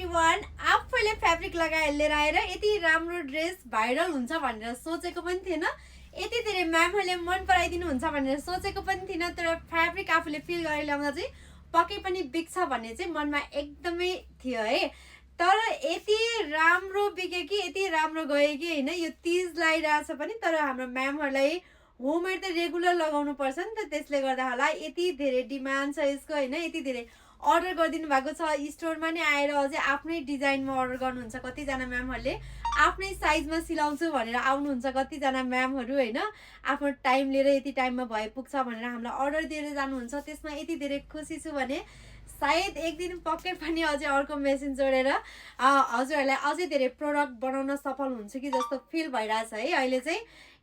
Everyone, आफैले fabric लगाएर लिएर आएर यति राम्रो ड्रेस भाइरल हुन्छ भनेर सोचेको पनि थिएन, यति धेरै म्यामहरूले मन पराइदिनु हुन्छ भनेर सोचेको पनि थिएन। तर फ्याब्रिक आफूले फिल गरेर ल्याउँदा चाहिँ पक्कै पनि बिग्छ भन्ने चाहिँ मनमा एकदमै थियो है। तर यति राम्रो बिग्यो कि यति राम्रो गयो कि होइन, यो तिज लगाइरहेछ पनि तर हाम्रो म्यामहरूलाई होमवेयर त रेगुलर लगाउनु पर्छ नि त, त्यसले गर्दा होला यति धेरै डिमान्ड छ यसको होइन। यति धेरै अर्डर गरिदिनु भएको छ, स्टोरमा नै आएर अझै आफ्नै डिजाइनमा अर्डर गर्नुहुन्छ कतिजना म्यामहरूले, आफ्नै साइजमा सिलाउँछु भनेर आउनुहुन्छ कतिजना म्यामहरू होइन। आफ्नो टाइम लिएर यति टाइममा भए पुग्छ भनेर हामीलाई अर्डर दिएर जानुहुन्छ, त्यसमा यति धेरै खुसी छु भने सायद एक दिन पक्कै पनि अझै अर्को मेसिन जोडेर हजुरहरूलाई अझै धेरै प्रोडक्ट बनाउन सफल हुन्छु कि जस्तो फिल भइरहेछ है। अहिले चाहिँ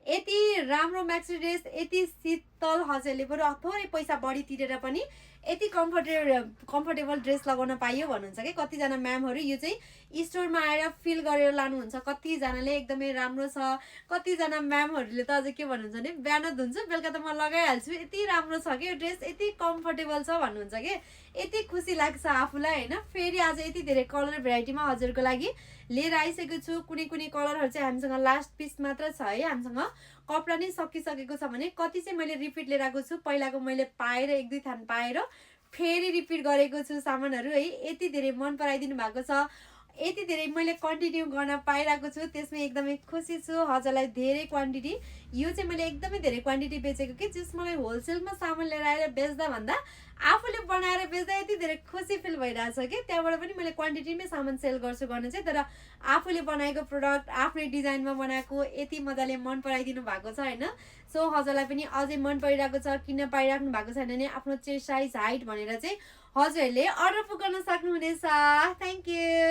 यति राम्रो म्याक्सी ड्रेस, यति शीतल, हजुरले बरु थोरै पैसा बढी तिरेर पनि यति कम्फर्टेबल ड्रेस लगाउन पाइयो भन्नुहुन्छ कि कतिजना म्यामहरू। यो चाहिँ स्टोरमा आएर फिल गरेर लानुहुन्छ, कतिजनाले एकदमै राम्रो छ, कतिजना म्यामहरूले त अझै के भन्नुहुन्छ भने बिहान धुन्छु बेलुका त म लगाइहाल्छु, यति राम्रो छ कि यो ड्रेस, यति कम्फर्टेबल छ भन्नुहुन्छ कि यति खुसी लाग्छ आफूलाई होइन। फेरि आज यति धेरै कलर भेराइटीमा हजुरको लागि लिएर आइसकेको छु। कुनै कुनै कलरहरू चाहिँ हामीसँग लास्ट पिस मात्र छ है, हामीसँग कपडा नै सकिसकेको छ भने कति चाहिँ मैले रिपिट लिएर आएको छु। पहिलाको मैले पाएर एक दुई थान पाएर फेरि रिपिट गरेको छु सामानहरू है। यति धेरै मन पराइदिनु भएको छ, यति धेरै मैले कन्टिन्यू गर्न पाइरहेको छु, त्यसमा एकदमै खुसी छु। हजुरलाई धेरै क्वान्टिटी, यो चाहिँ मैले एकदमै धेरै क्वान्टिटी बेचेको कि जस मलाई होलसेलमा सामान लिएर आएर बेच्दा भन्दा आफूले बनाएर बेच्दा यति धेरै खुसी फिल भइरहेछ कि त्यहाँबाट पनि मैले क्वान्टिटीमै सामान सेल गर्छु गर्ने चाहिँ। तर आफूले बनाएको प्रोडक्ट आफ्नै डिजाइनमा बनाएको यति मजाले मन पराइदिनु भएको छ होइन। सो हजुरलाई पनि अझै मन परिरहेको छ, किन पाइराख्नु भएको छैन भने आफ्नो चेस्ट साइज हाइट भनेर चाहिँ हजुरहरूले अर्डर पुगाउन सक्नुहुनेछ। Thank you.